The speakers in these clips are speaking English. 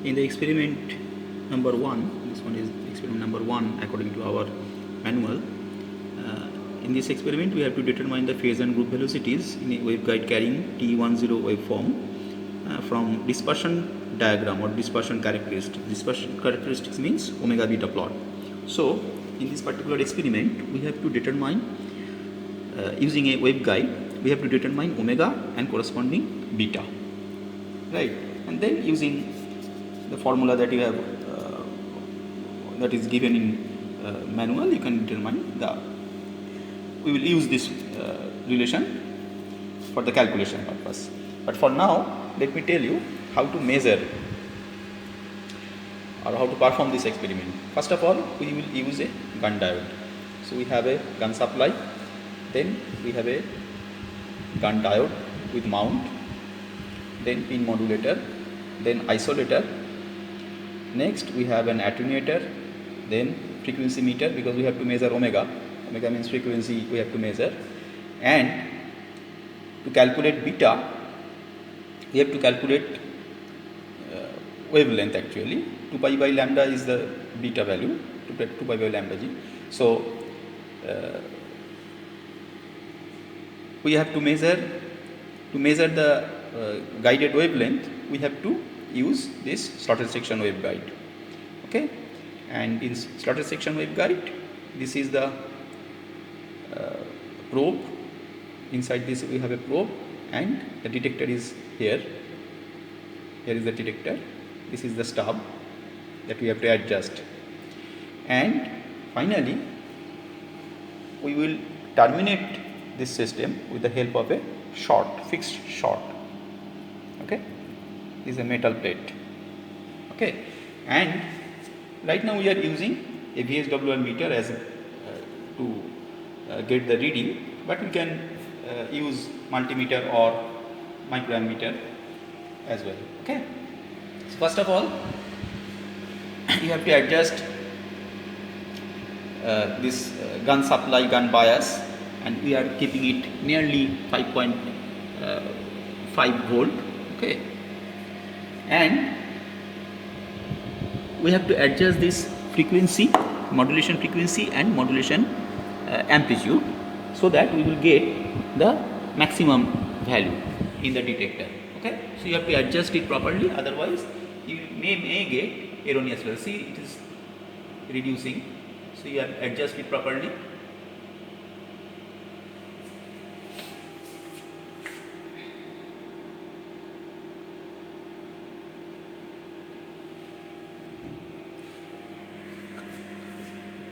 in the experiment number 1, this one is experiment number 1 according to our manual. In this experiment we have to determine the phase and group velocities in a waveguide carrying TE10 waveform from dispersion diagram or dispersion characteristics. Dispersion characteristics means omega beta plot. So in this particular experiment we have to determine using a waveguide, we have to determine omega and corresponding beta, right? And then using the formula that you have that is given in manual, you can determine we will use this relation for the calculation purpose. But for now, let me tell you how to measure or how to perform this experiment. First of all, we will use a gun diode. So we have a gun supply, then we have a gun diode with mount, then pin modulator, then isolator. Next we have an attenuator, then frequency meter, because we have to measure omega. Omega means frequency we have to measure. And to calculate beta, we have to calculate wavelength actually. 2 pi by lambda is the beta value, 2 pi by lambda g. So we have to measure the guided wavelength, we have to use this slotted section waveguide. Okay, and in slotted section waveguide, this is the probe. Inside this we have a probe, and the detector is here. Here is the detector. This is the stub that we have to adjust. And finally, we will terminate this system with the help of a fixed short. Okay, this is a metal plate. Okay, and right now we are using a VSWR meter as to get the reading, but we can use multimeter or microammeter as well. Okay, so first of all, you have to adjust this gun supply, gun bias, and we are keeping it nearly 5.5 volt. Okay, and we have to adjust this frequency, modulation frequency and modulation amplitude, so that we will get the maximum value in the detector. Okay, so you have to adjust it properly, otherwise you may get erroneous value. See, it is reducing, so you have to adjust it properly.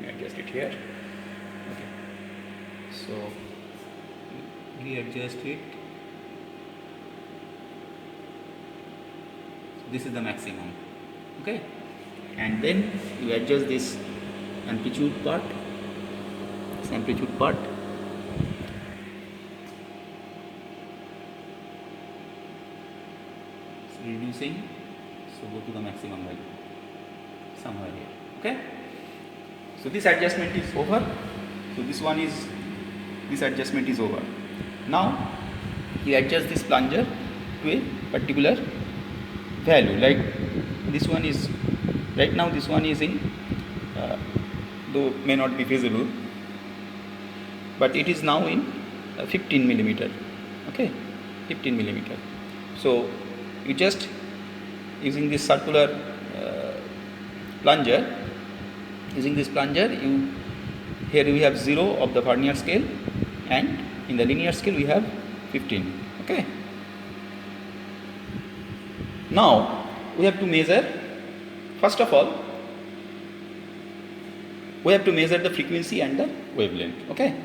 Adjust it here. Okay, so readjust it. This is the maximum. Okay, and then you adjust this amplitude part. This amplitude part. It's reducing, so go to the maximum value somewhere here. Okay. So this adjustment is over. So this adjustment is over. Now you adjust this plunger to a particular value. Like this one is right now. This one is in, though may not be visible, but it is now in 15 millimeter. Okay, 15 millimeter. So you just using this circular plunger. Using this plunger, here we have 0 of the vernier scale, and in the linear scale we have 15. Okay. Now we have to measure. First of all, we have to measure the frequency and the wavelength. Okay.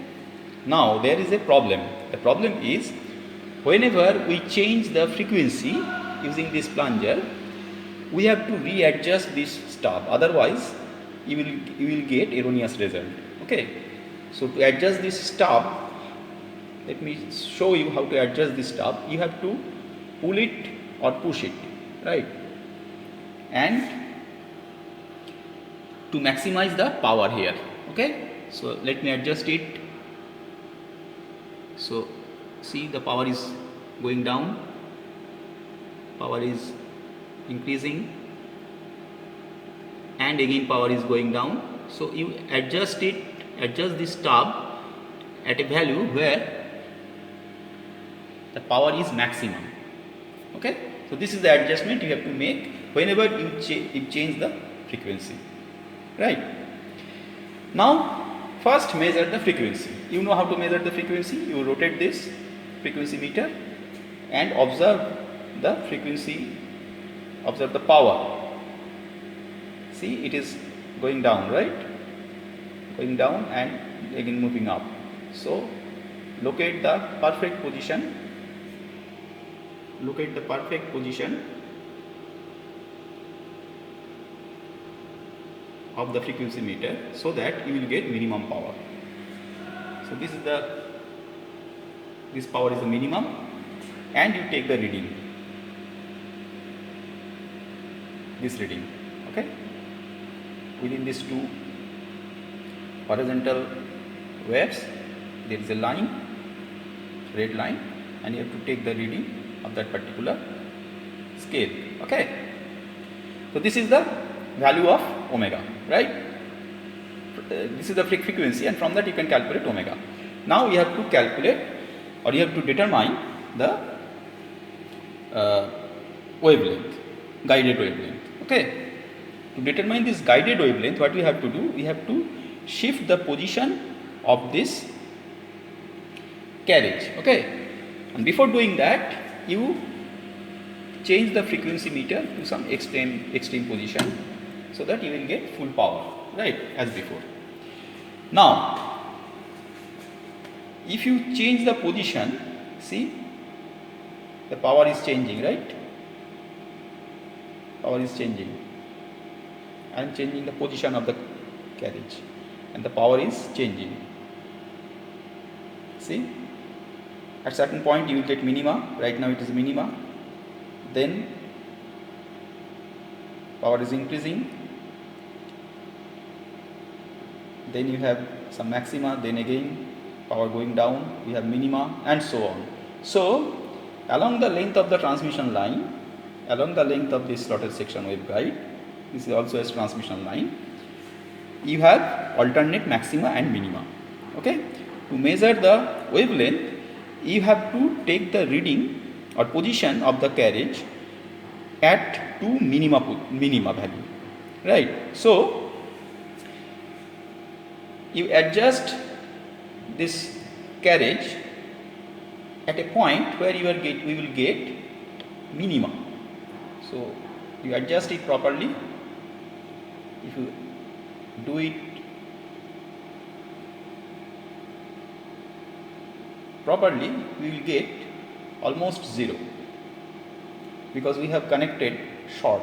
Now there is a problem. The problem is, whenever we change the frequency using this plunger, we have to readjust this stub. Otherwise, you will get erroneous result. Okay, so to adjust this stub, let me show you how to adjust this stub. You have to pull it or push it, right, and to maximize the power here. Okay, so let me adjust it. So see, the power is going down, power is increasing, and again power is going down. So you adjust this tab at a value where the power is maximum. Okay, so this is the adjustment you have to make whenever you change the frequency, right? Now first measure the frequency. You know how to measure the frequency. You rotate this frequency meter and observe the frequency, observe the power. See, it is going down, right? Going down and again moving up. So locate the perfect position. Locate the perfect position of the frequency meter so that you will get minimum power. So this power is the minimum, and you take the reading, this reading, okay? Within these two horizontal waves there is a line, red line, and you have to take the reading of that particular scale, okay? So this is the value of omega, right? This is the frequency, and from that you can calculate omega. Now you have to calculate, or you have to determine the wavelength, guided wavelength, okay? To determine this guided wavelength, what we have to do, we have to shift the position of this carriage, okay? And before doing that, you change the frequency meter to some extreme position so that you will get full power, right, as before. Now if you change the position, see, the power is changing, right? Power is changing. I am changing the position of the carriage and the power is changing. See, at certain point you will get minima. Right now it is minima, then power is increasing, then you have some maxima, then again power going down, we have minima, and so on. So along the length of the transmission line, along the length of this slotted section waveguide, this is also a transmission line, you have alternate maxima and minima, okay? To measure the wavelength, you have to take the reading or position of the carriage at two minima value, right? So you adjust this carriage at a point where we will get minima. So you adjust it properly. If you do it properly, we will get almost 0 because we have connected short.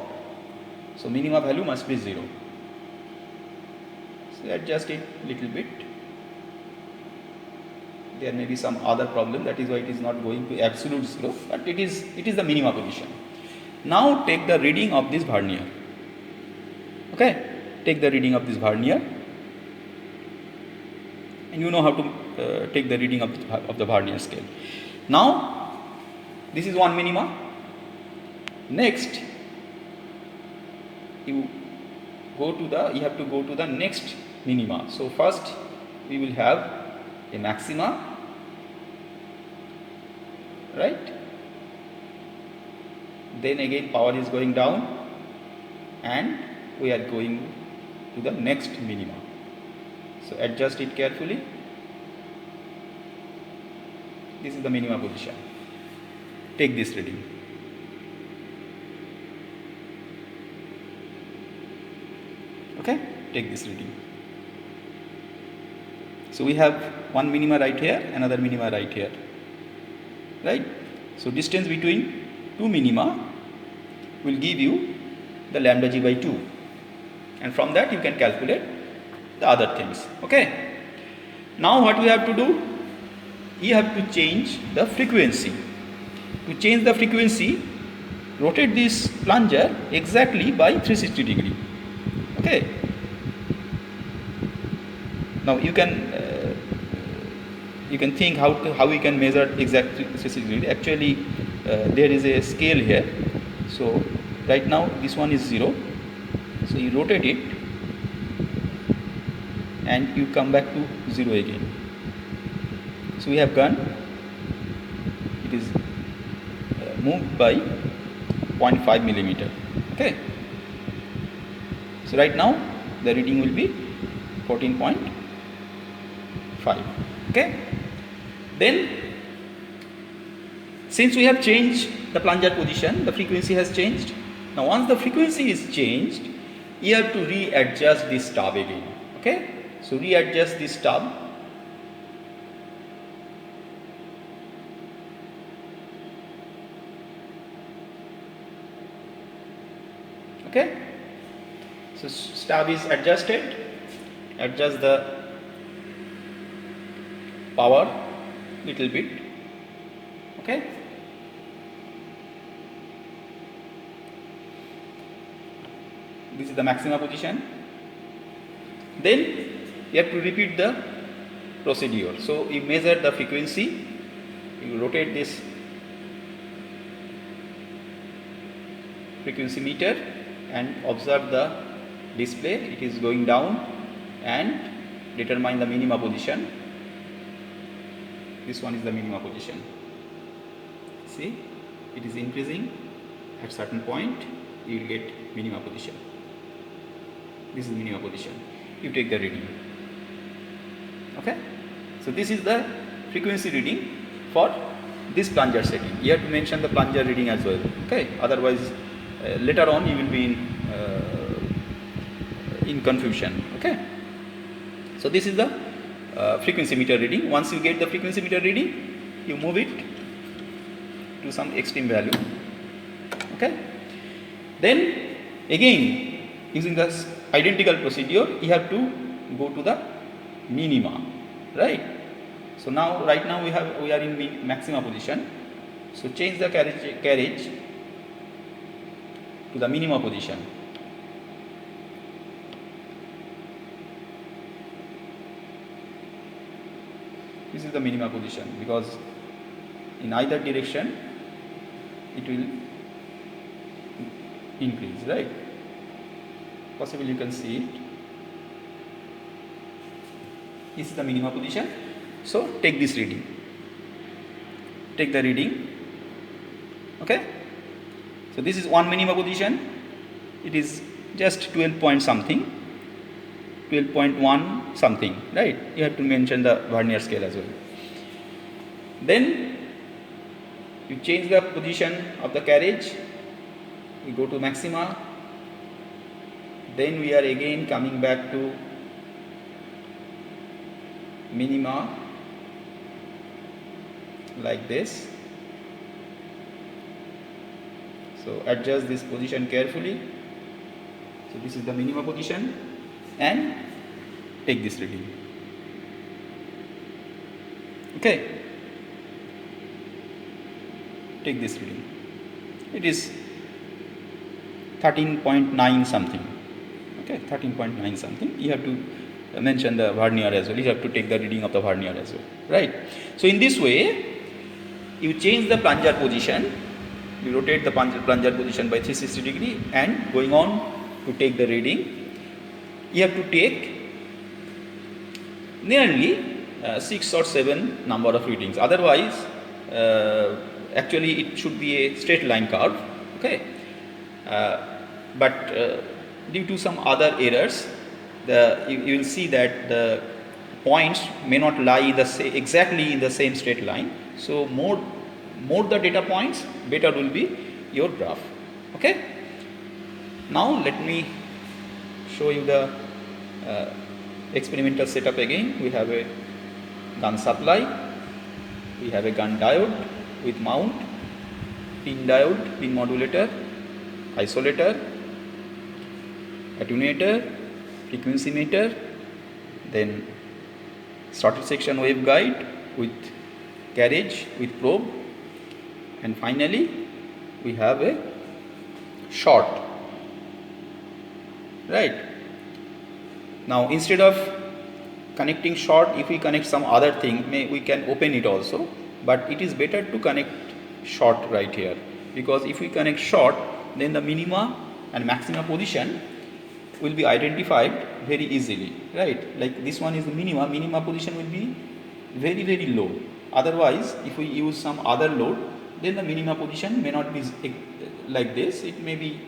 So minima value must be 0. So adjust it little bit. There may be some other problem, that is why it is not going to absolute 0, but it is the minima position. Now take the reading of this vernier. Okay, take the reading of this vernier, and you know how to take the reading of the vernier scale. Now this is one minima. Next you have to go to the next minima. So first we will have a maxima, right? Then again power is going down and we are going to the next minima. So adjust it carefully. This is the minima position. Take this reading. Okay, take this reading. So we have one minima right here, another minima right here, right? So distance between two minima will give you the lambda g by 2, and from that you can calculate the other things. Okay, now what we have to do, you have to change the frequency. To change the frequency, rotate this plunger exactly by 360 degree. Okay, now you can think how we can measure exactly 360 degree. Actually there is a scale here. So right now this one is 0, So you rotate it and you come back to 0 again. So we have gone, it is moved by 0.5 millimeter. Okay. So right now the reading will be 14.5. Okay. Then since we have changed the plunger position, the frequency has changed. Now once the frequency is changed, you have to readjust this stub again. Okay. So readjust this stub. Okay. So stub is adjusted. Adjust the power little bit. Okay. This is the maxima position. Then you have to repeat the procedure. So you measure the frequency, you rotate this frequency meter and observe the display. It is going down, and determine the minima position. This one is the minima position. See, it is increasing. At certain point you will get minima position. This is minima position. You take the reading. Okay. So this is the frequency reading for this plunger setting. You have to mention the plunger reading as well. Okay. Otherwise later on you will be in confusion. Okay. So this is the frequency meter reading. Once you get the frequency meter reading, you move it to some extreme value. Okay. Then again, using the identical procedure, you have to go to the minima, right? So now, right now we are in maxima position. So change the carriage to the minima position. This is the minima position, because in either direction it will increase, right? Possibly you can see it. This is the minima position. So take this reading. Take the reading. Okay. So this is one minima position. It is just 12 point something, 12.1 something, right? You have to mention the vernier scale as well. Then you change the position of the carriage. We go to maxima. Then we are again coming back to minima, like this. So adjust this position carefully. So this is the minima position, and take this reading. Okay. Take this reading. It is 13.9 something. Okay, 13.9 something. You have to mention the vernier as well. You have to take the reading of the vernier as well, right? So in this way, you change the plunger position. You rotate the plunger position by 360 degree, and going on to take the reading. You have to take nearly 6 or 7 number of readings. Otherwise, actually it should be a straight line curve. Okay, but due to some other errors, you will see that the points may not lie exactly in the same straight line. So more the data points, better will be your graph. Okay. Now let me show you the experimental setup again. We have a gun supply, we have a gun diode with mount, pin diode, pin modulator, isolator, attenuator, frequency meter, then starter section waveguide with carriage with probe, and finally we have a short, right? Now instead of connecting short, if we connect some other thing, we can open it also, but it is better to connect short right here, because if we connect short, then the minima and maxima position will be identified very easily, right? Like this one is the minima position will be very low. Otherwise, if we use some other load, then the minima position may not be like this, it may be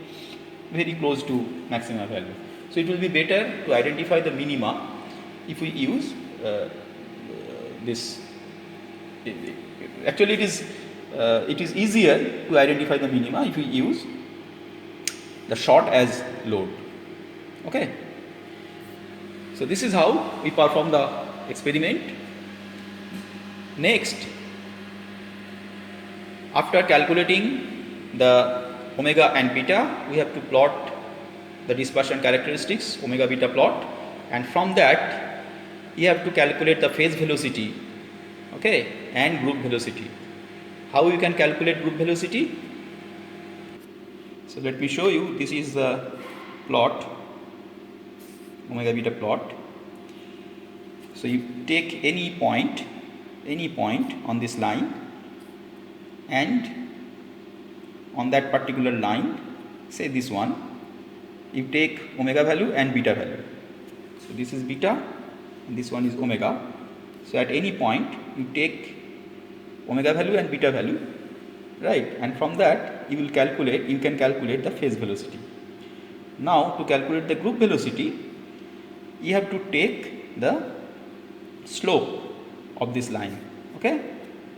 very close to maximum value. So it will be better to identify the minima if we use this. Actually, it is easier to identify the minima if we use the short as load. Okay. So this is how we perform the experiment. Next, after calculating the omega and beta, we have to plot the dispersion characteristics, omega beta plot, and from that you have to calculate the phase velocity, okay, and group velocity. How you can calculate group velocity? So let me show you. This is the plot, omega beta plot. So you take any point on this line, and on that particular line, say this one, you take omega value and beta value. So this is beta and this one is omega. So at any point you take omega value and beta value, right, and from that you can calculate the phase velocity. Now to calculate the group velocity, you have to take the slope of this line, okay.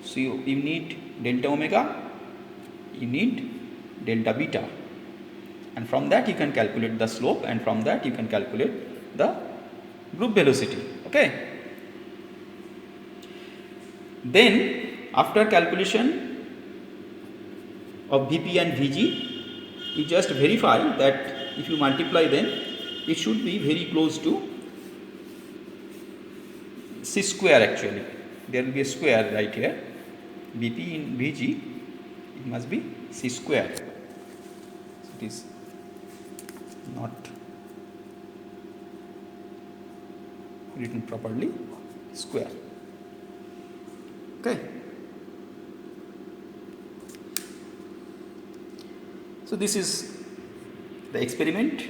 So you need delta omega, you need delta beta, and from that you can calculate the slope, and from that you can calculate the group velocity, okay. Then after calculation of Vp and Vg, you just verify that if you multiply them, it should be very close to C square. Actually there will be a square right here. Vp in Vg, it must be C square. So it is not written properly, square, okay. So this is the experiment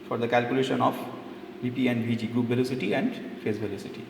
for the calculation of Vp and Vg, group velocity and phase velocity.